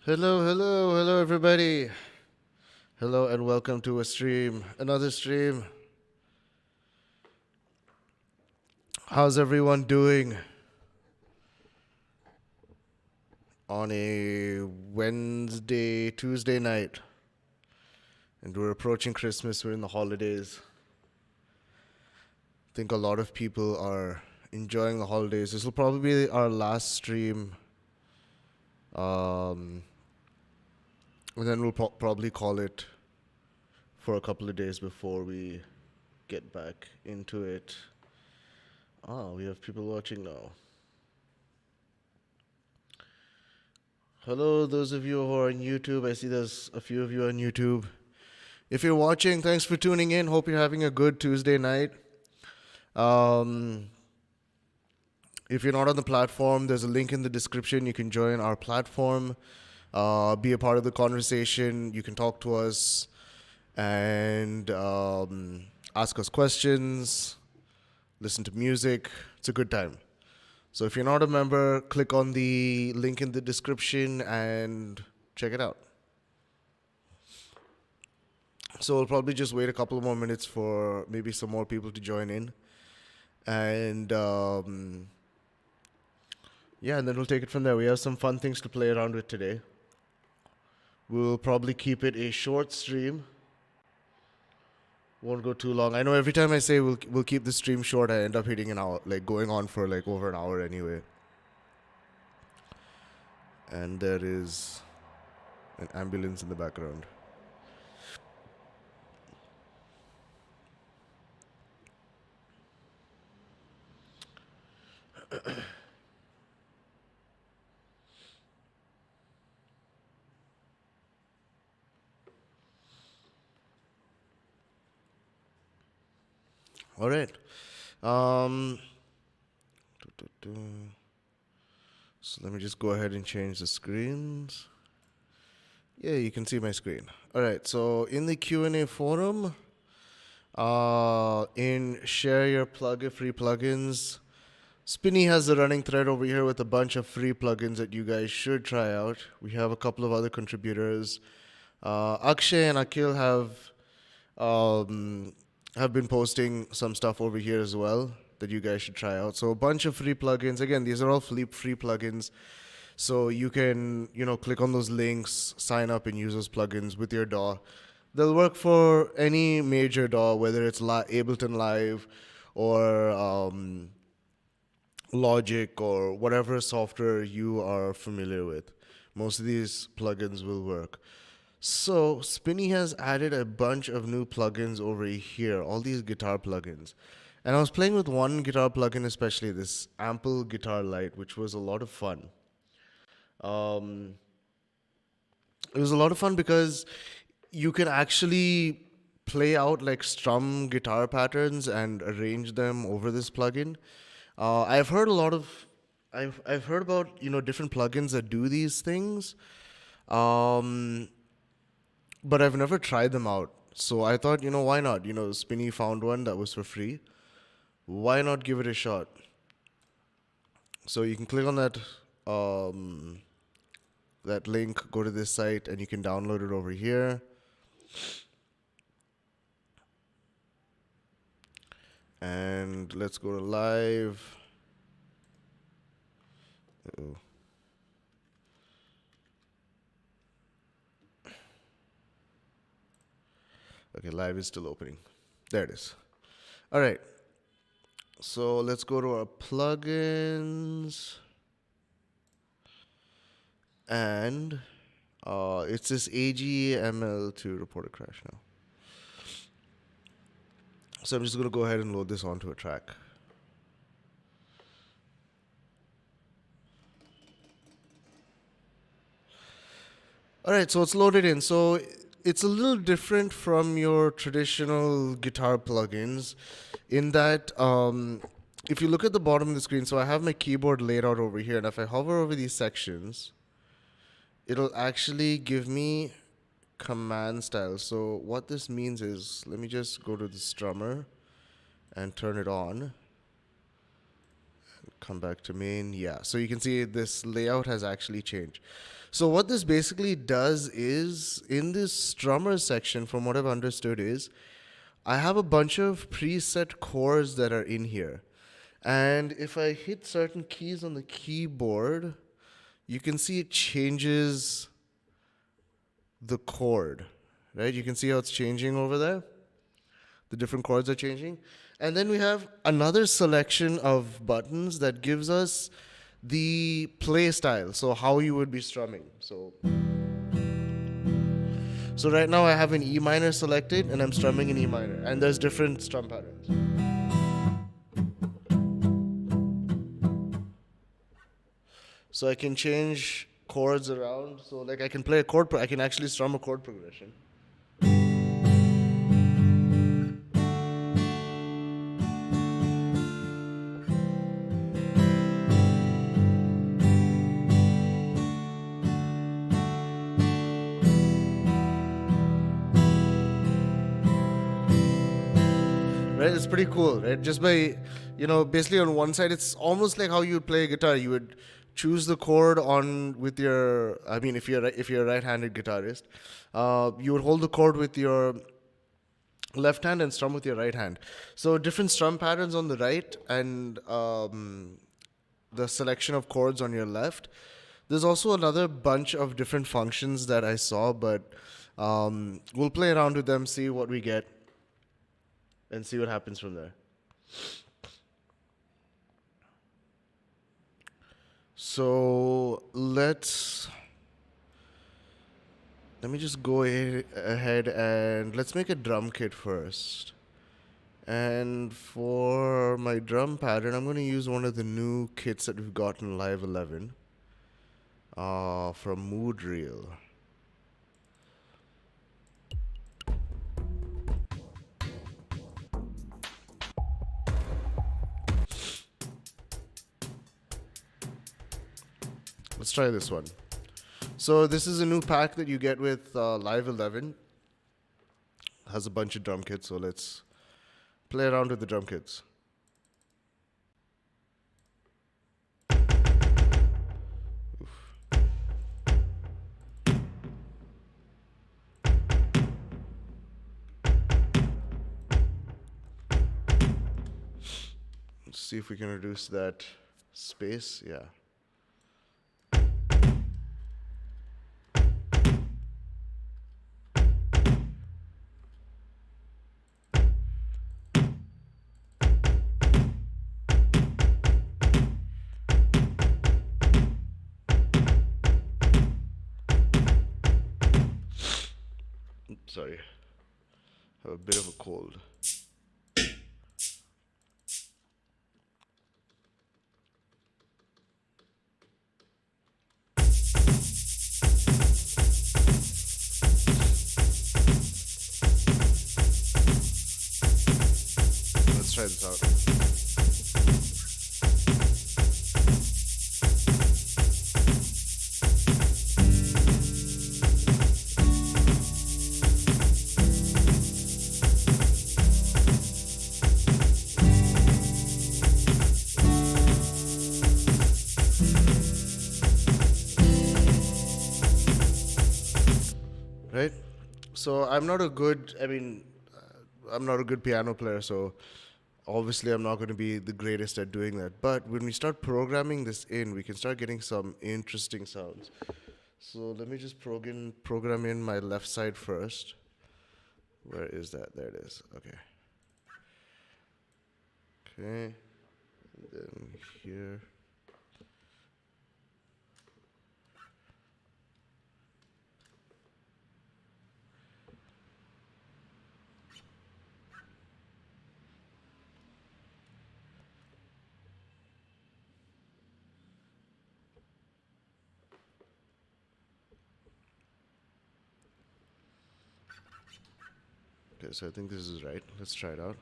Hello, everybody. Hello, and welcome to another stream. How's everyone doing on a Tuesday night? And we're approaching Christmas, we're in the holidays. I think a lot of people are enjoying the holidays. This will probably be our last stream. Um, and then we'll probably call it for a couple of days before we get back into it. We have people watching now. Hello, those of you who are on YouTube. I see there's a few of you on YouTube. If you're watching, thanks for tuning in. Hope you're having a good Tuesday night. If you're not on the platform, there's a link in the description. You can join our platform, be a part of the conversation. You can talk to us and ask us questions, listen to music. It's a good time. So if you're not a member, click on the link in the description and check it out. So we'll probably just wait a couple of more minutes for maybe some more people to join in. And and then we'll take it from there. We have some fun things to play around with today. We'll probably keep it a short stream. Won't go too long. I know every time I say we'll keep the stream short, I end up hitting an hour, like going on for like over an hour anyway. And there is an ambulance in the background. All right. So let me just go ahead and change the screens. Yeah, you can see my screen. All right. So in the Q&A forum, in share your free plugins, Spinny has a running thread over here with a bunch of free plugins that you guys should try out. We have a couple of other contributors. Akshay and Akhil have been posting some stuff over here as well that you guys should try out. So a bunch of free plugins. Again, these are all free plugins. So you can, click on those links, sign up and use those plugins with your DAW. They'll work for any major DAW, whether it's Ableton Live or Logic or whatever software you are familiar with. Most of these plugins will work. So Spinny has added a bunch of new plugins over here, all these guitar plugins. And I was playing with one guitar plugin, especially this Ample Guitar Lite, which was a lot of fun. It was a lot of fun because you can actually play out like strum guitar patterns and arrange them over this plugin. I've heard I've heard about different plugins that do these things, but I've never tried them out. So I thought, why not? Spinny found one that was for free. Why not give it a shot? So you can click on that link, go to this site, and you can download it over here. And let's go to live. Uh-oh. Okay, live is still opening. There it is. All right. So let's go to our plugins. And it's this AGML to report a crash now. So I'm just going to go ahead and load this onto a track. All right, so it's loaded in. So it's a little different from your traditional guitar plugins in that if you look at the bottom of the screen, so I have my keyboard laid out over here, and if I hover over these sections, it'll actually give me command style. So what this means is, let me just go to the strummer and turn it on. Come back to main. Yeah. So you can see this layout has actually changed. So what this basically does is in this strummer section, from what I've understood, is I have a bunch of preset chords that are in here. And if I hit certain keys on the keyboard, you can see it changes the chord, right? You can see how it's changing over there. The different chords are changing. And then we have another selection of buttons that gives us the play style, so how you would be strumming. So right now I have an E minor selected and I'm strumming in E minor, and there's different strum patterns. So I can change chords around. So like I can play a chord, I can actually strum a chord progression. Right, it's pretty cool, right? Just by, basically on one side, it's almost like how you would play a guitar. You would choose the chord on with your. I mean, if you're a right-handed guitarist, you would hold the chord with your left hand and strum with your right hand. So different strum patterns on the right and the selection of chords on your left. There's also another bunch of different functions that I saw, but we'll play around with them, see what we get, and see what happens from there. So let me just go ahead and let's make a drum kit first. And for my drum pattern, I'm going to use one of the new kits that we've got in Live 11 from Mood Reel. Let's try this one. So this is a new pack that you get with Live 11. Has a bunch of drum kits, so let's play around with the drum kits. Let's see if we can reduce that space. Yeah. Sorry, I have a bit of a cold. Let's try this out. Right? So I'm not a good, I'm not a good piano player, so obviously I'm not going to be the greatest at doing that. But when we start programming this in, we can start getting some interesting sounds. So let me just program in my left side first. Where is that? There it is. Okay. Okay. And then here. Okay, so I think this is right. Let's try it out.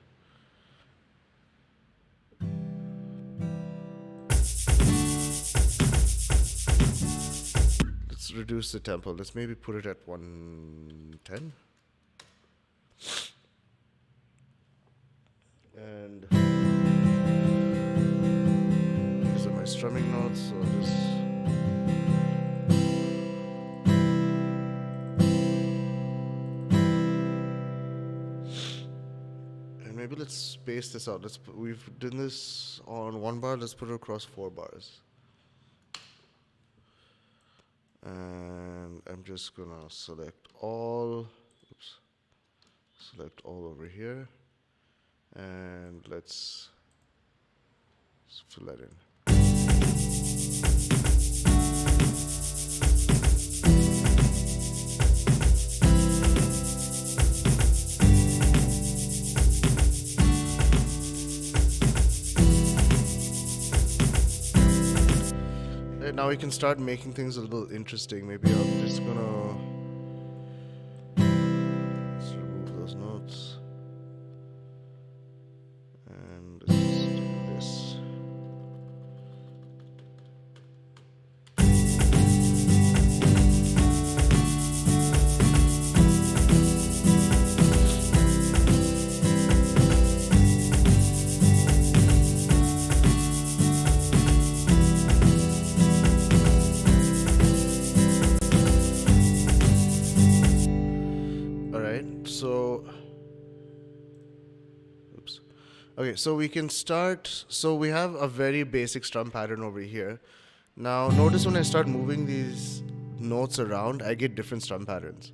Let's reduce the tempo. Let's maybe put it at 110. And strumming notes, so just and maybe let's space this out. We've done this on 1 bar. Let's put it across 4 bars. And I'm just gonna select all. Oops. Select all over here, and let's fill that in. Right, now we can start making things a little interesting. Maybe I'm just gonna remove those notes. And let's just do this. Okay, so we can start. So we have a very basic strum pattern over here. Now, notice when I start moving these notes around, I get different strum patterns.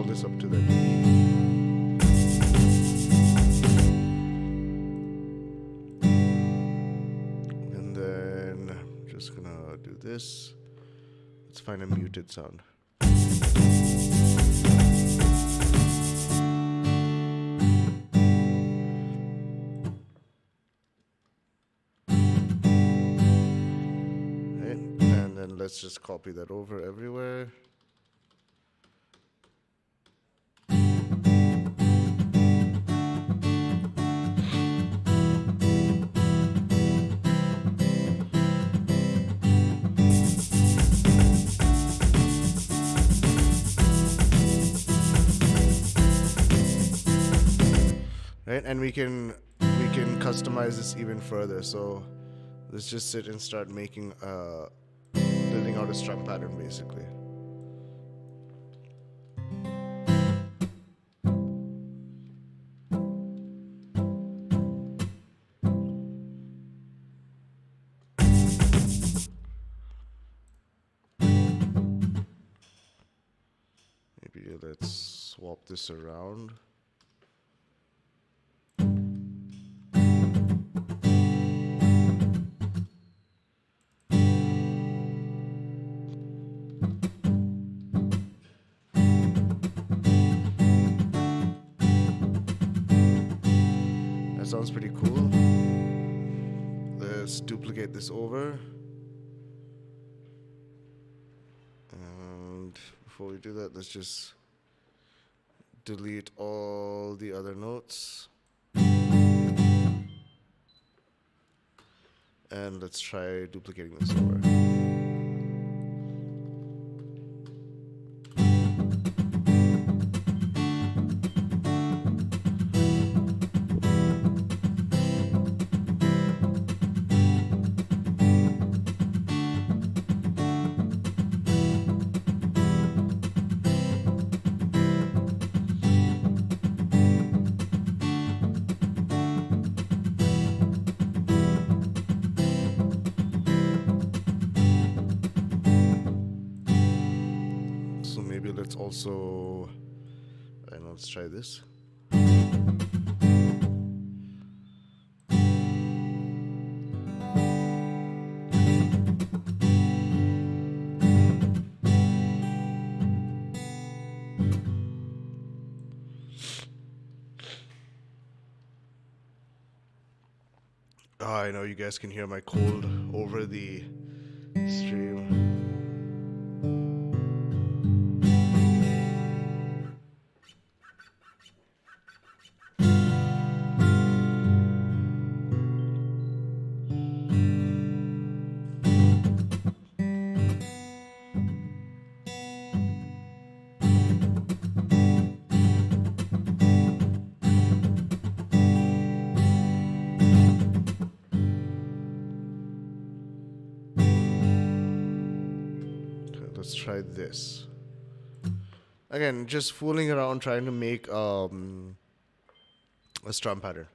This up to the D. And then I'm just gonna do this. Let's find a muted sound. Okay. And then let's just copy that over everywhere. Right, and we can customize this even further. So let's just sit and start making building out a strum pattern basically. Maybe let's swap this around. Sounds pretty cool. Let's duplicate this over. And before we do that, let's just delete all the other notes. And let's try duplicating this over. Let's also, and let's try this. I know you guys can hear my cold over the stream. Let's try this. Again, just fooling around trying to make a strum pattern.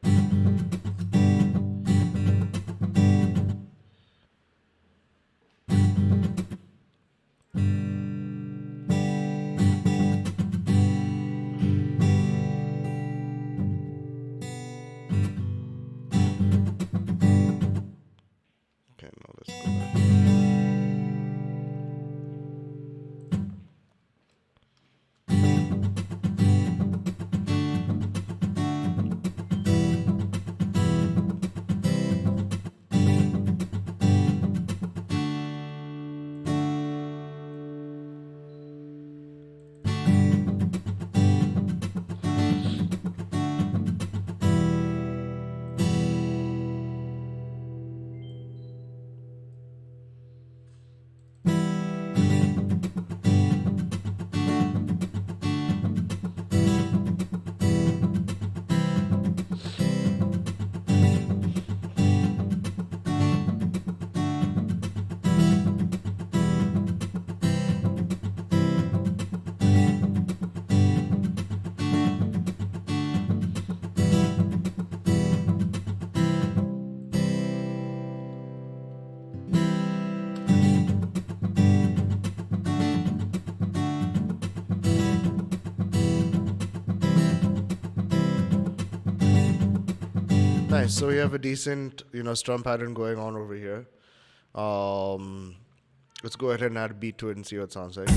Okay, now let's go back. Nice. So we have a decent, strum pattern going on over here. Let's go ahead and add a beat to it and see what it sounds like.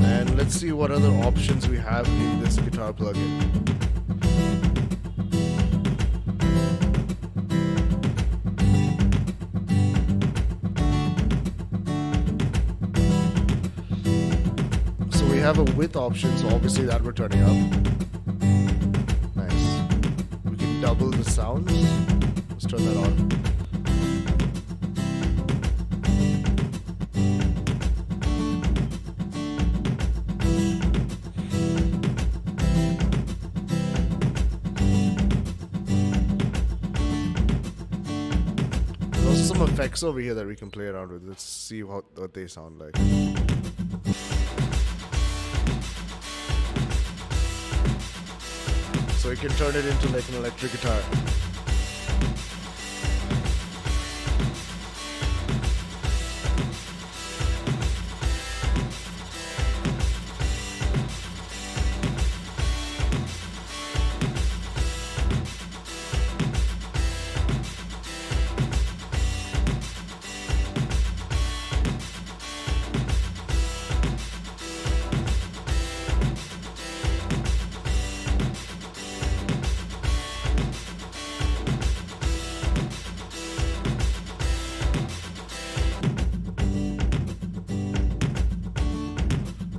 And let's see what other options we have in this guitar plugin. We have a width option, so obviously that we're turning up. Nice. We can double the sound. Let's turn that on. There's also some effects over here that we can play around with. Let's see what they sound like. So you can turn it into like an electric guitar.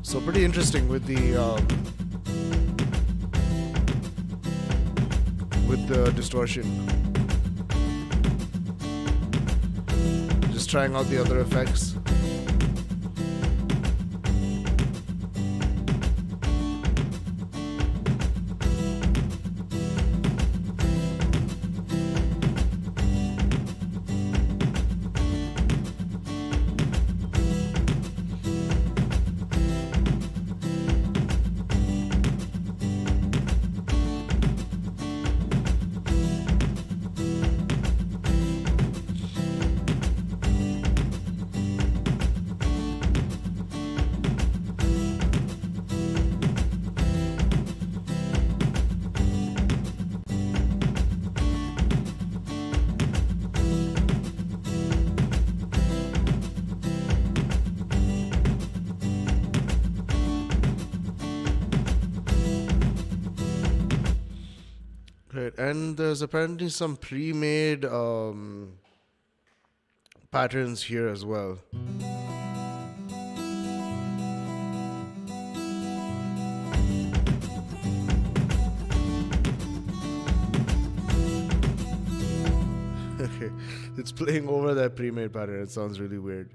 So pretty interesting with the distortion. Just trying out the other effects. Great, and there's apparently some pre-made patterns here as well. Okay, it's playing over that pre-made pattern. It sounds really weird.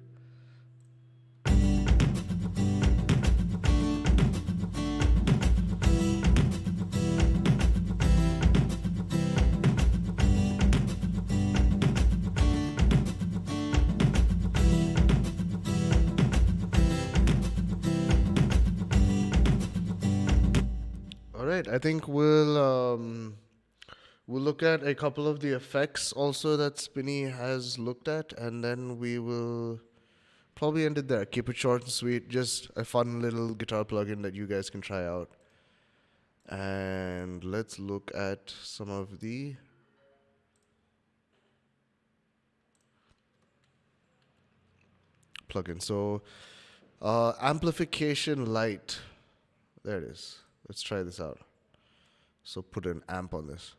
right, I think we'll look at a couple of the effects also that Spinny has looked at, and then we will probably end it there. Keep it short and sweet, just a fun little guitar plugin that you guys can try out. And let's look at some of the plugins. So, amplification light. There it is. Let's try this out. So put an amp on this.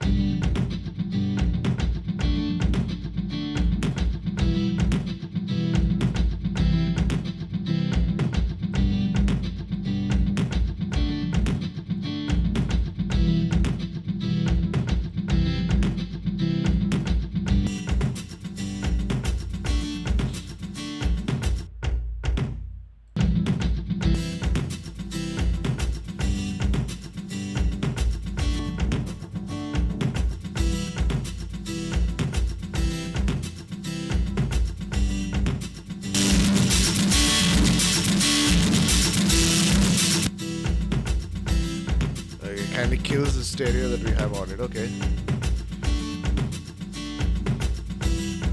It kind of kills the stereo that we have on it. Okay.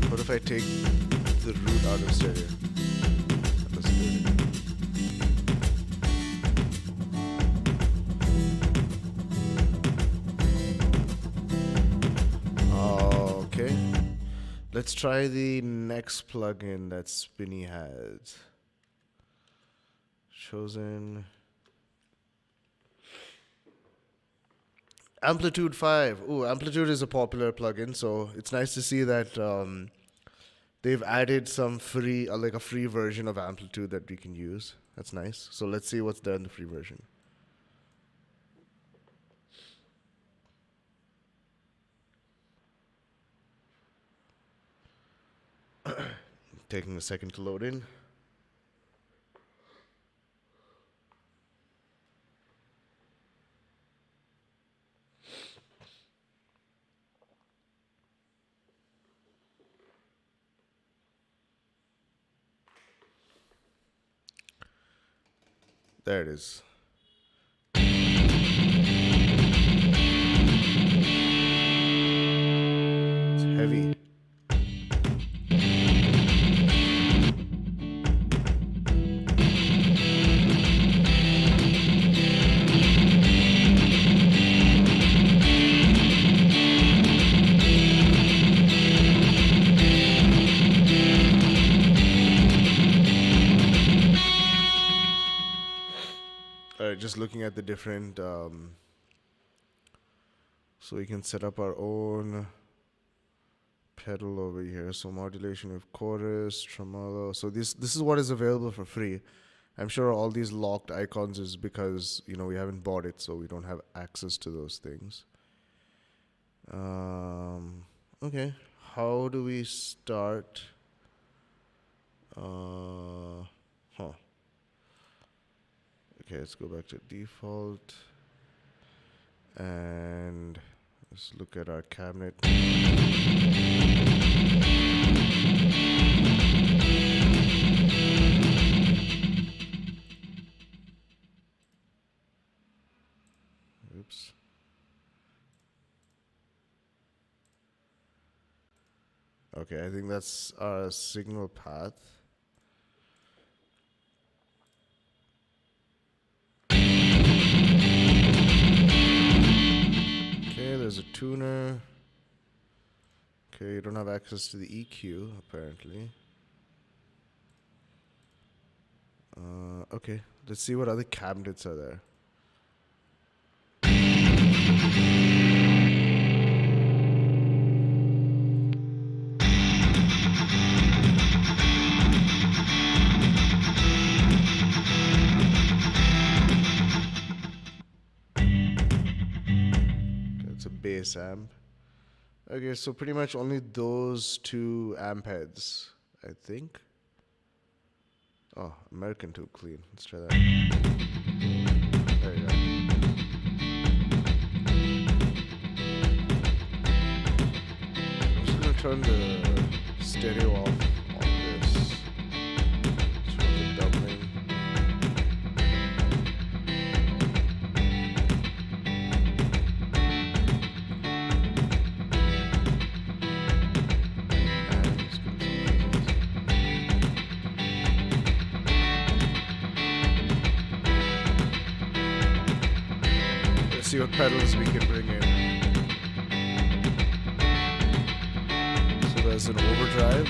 What if I take the root out of stereo? Let's do it. Okay. Let's try the next plugin that Spinny has. Chosen. Amplitude 5. Ooh, Amplitude is a popular plugin, so it's nice to see that they've added some free, like a free version of Amplitude that we can use. That's nice. So let's see what's there in the free version. Taking a second to load in. There it is. It's heavy. Just looking at the different, so we can set up our own pedal over here. So modulation of chorus, tremolo. So this is what is available for free. I'm sure all these locked icons is because we haven't bought it, so we don't have access to those things. Okay, how do we start? Okay, let's go back to default and let's look at our cabinet. Oops. Okay, I think that's our signal path. There's a tuner. Okay, you don't have access to the EQ, apparently. Okay, let's see what other cabinets are there. Bass amp. Okay, so pretty much only those two amp heads, I think. Oh, American Tube clean. Let's try that. There you go. I'm just gonna turn the stereo off on this. Just want the doubling. see what pedals we can bring in. So there's an overdrive.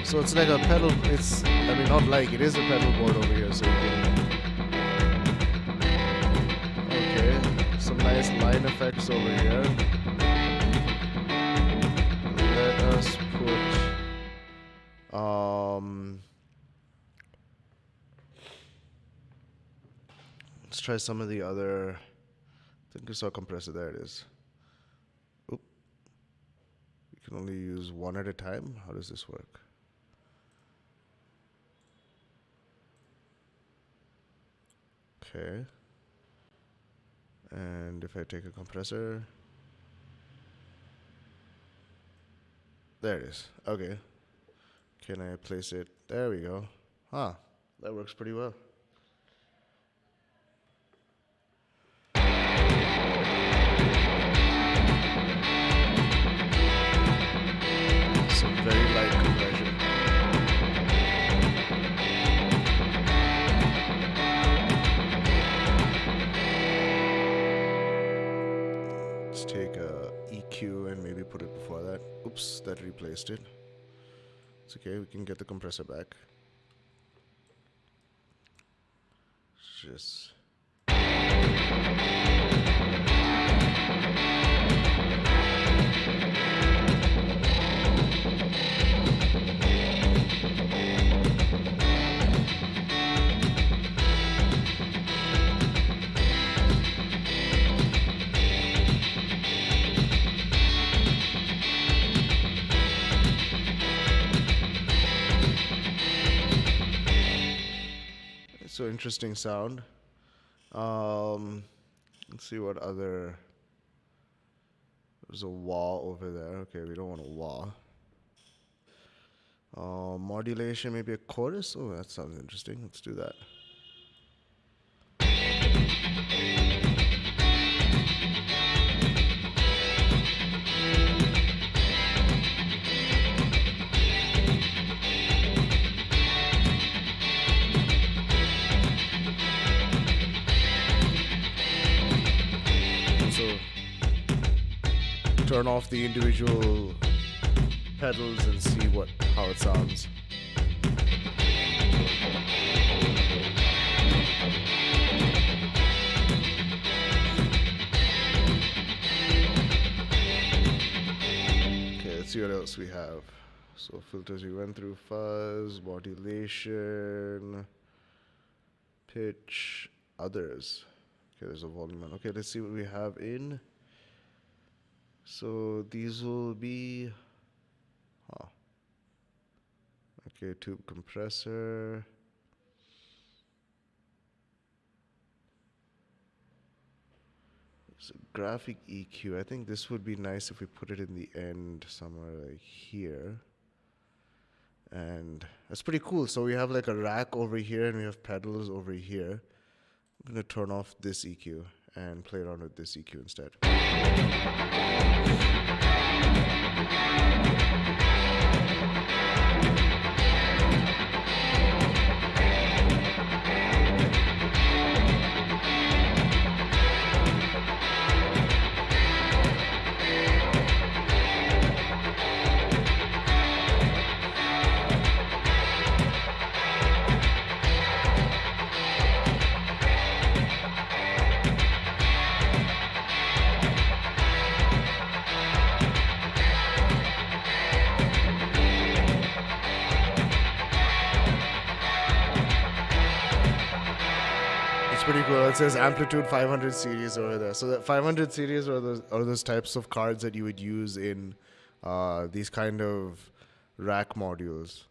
So it's like a pedal, it is a pedal board over here, so you can... Okay, some nice line effects over here. Let us put... let's try some of the other... I think I saw compressor, there it is. Oop. You can only use one at a time. How does this work? Okay. And if I take a compressor, there it is. Okay. Can I place it? There we go. Huh. That works pretty well. Some very light compression. Take a EQ and maybe put it before that. Oops, that replaced it. It's okay, we can get the compressor back. Just... So interesting sound. Let's see what other... There's a wah over there. Okay, we don't want a wah. Modulation, maybe a chorus. Oh, that sounds interesting. Let's do that. Turn off the individual pedals and see how it sounds. Okay, let's see what else we have. So filters we went through, fuzz, modulation, pitch, others. Okay, there's a volume one. Okay, let's see what we have in. So these will be, okay, tube compressor. So graphic EQ, I think this would be nice if we put it in the end somewhere like here. And that's pretty cool. So we have like a rack over here and we have pedals over here. I'm gonna turn off this EQ and play around with this EQ instead. Pretty cool. It says amplitude 500 series over there. So that 500 series are those types of cards that you would use in these kind of rack modules.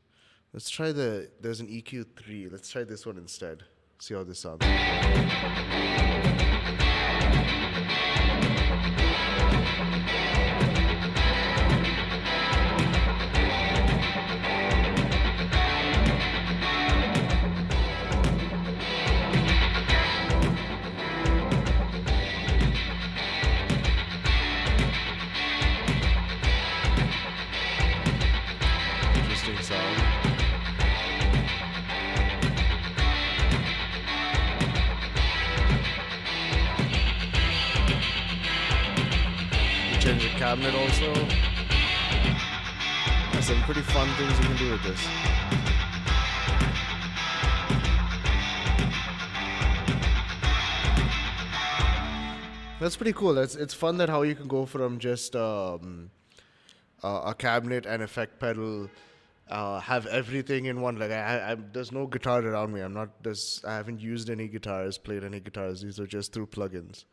Let's try there's an EQ3. Let's try this one instead. See how this sounds. There's a cabinet also. There's some pretty fun things you can do with this. That's pretty cool. It's fun that how you can go from just a cabinet and effect pedal, have everything in one. Like there's no guitar around me. I haven't used any guitars, played any guitars. These are just through plugins.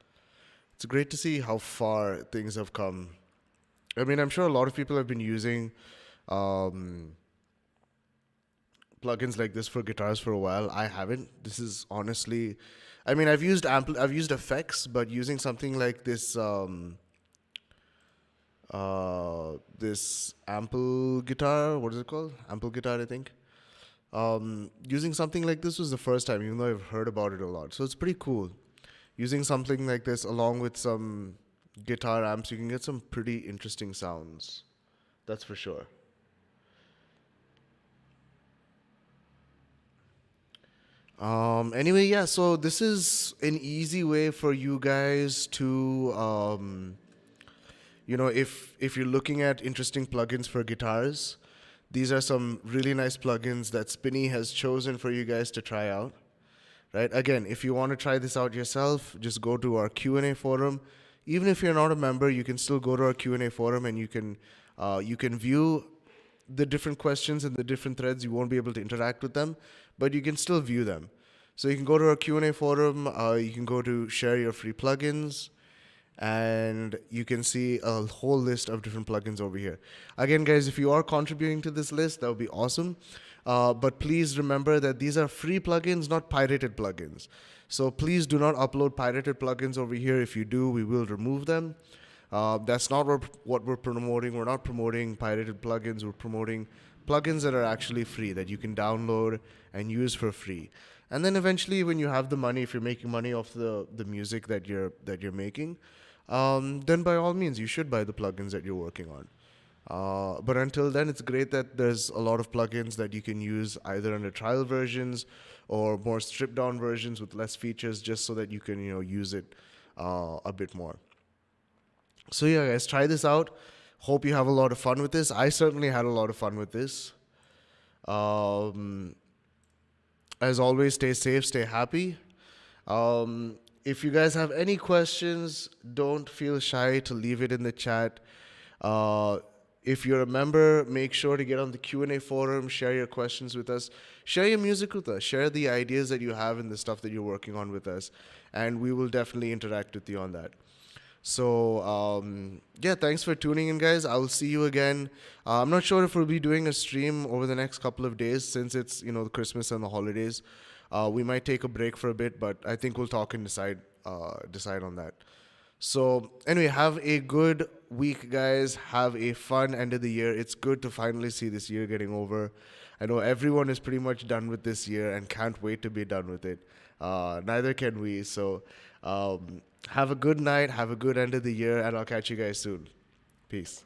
It's great to see how far things have come. I mean, I'm sure a lot of people have been using plugins like this for guitars for a while. I haven't. This is honestly, I mean, I've used effects, but using something like this this ample guitar, what is it called? Ample guitar, I think. Using something like this was the first time, even though I've heard about it a lot. So it's pretty cool. Using something like this along with some guitar amps, you can get some pretty interesting sounds. That's for sure. Anyway, yeah, so this is an easy way for you guys to, if you're looking at interesting plugins for guitars, these are some really nice plugins that Spinny has chosen for you guys to try out. Right? Again, if you want to try this out yourself, just go to our Q&A forum. Even if you're not a member, you can still go to our Q&A forum and you can view the different questions and the different threads. You won't be able to interact with them, but you can still view them. So you can go to our Q&A forum, you can go to share your free plugins, and you can see a whole list of different plugins over here. Again, guys, if you are contributing to this list, that would be awesome. But please remember that these are free plugins, not pirated plugins. So please do not upload pirated plugins over here. If you do, we will remove them. That's not what we're promoting. We're not promoting pirated plugins. We're promoting plugins that are actually free, that you can download and use for free. And then eventually, when you have the money, if you're making money off the music that you're making, then by all means, you should buy the plugins that you're working on. But until then, it's great that there's a lot of plugins that you can use either under trial versions or more stripped down versions with less features, just so that you can use it a bit more. So yeah, guys, try this out. Hope you have a lot of fun with this. I certainly had a lot of fun with this. As always, stay safe, stay happy. If you guys have any questions, don't feel shy to leave it in the chat. If you're a member, make sure to get on the Q&A forum, share your questions with us, share your music with us, share the ideas that you have and the stuff that you're working on with us, and we will definitely interact with you on that. So, yeah, thanks for tuning in, guys. I'll see you again. I'm not sure if we'll be doing a stream over the next couple of days since it's, the Christmas and the holidays. We might take a break for a bit, but I think we'll talk and decide on that. So anyway, have a good week, guys. Have a fun end of the year. It's good to finally see this year getting over. I know everyone is pretty much done with this year and can't wait to be done with it. Neither can we. So have a good night. Have a good end of the year, and I'll catch you guys soon. Peace.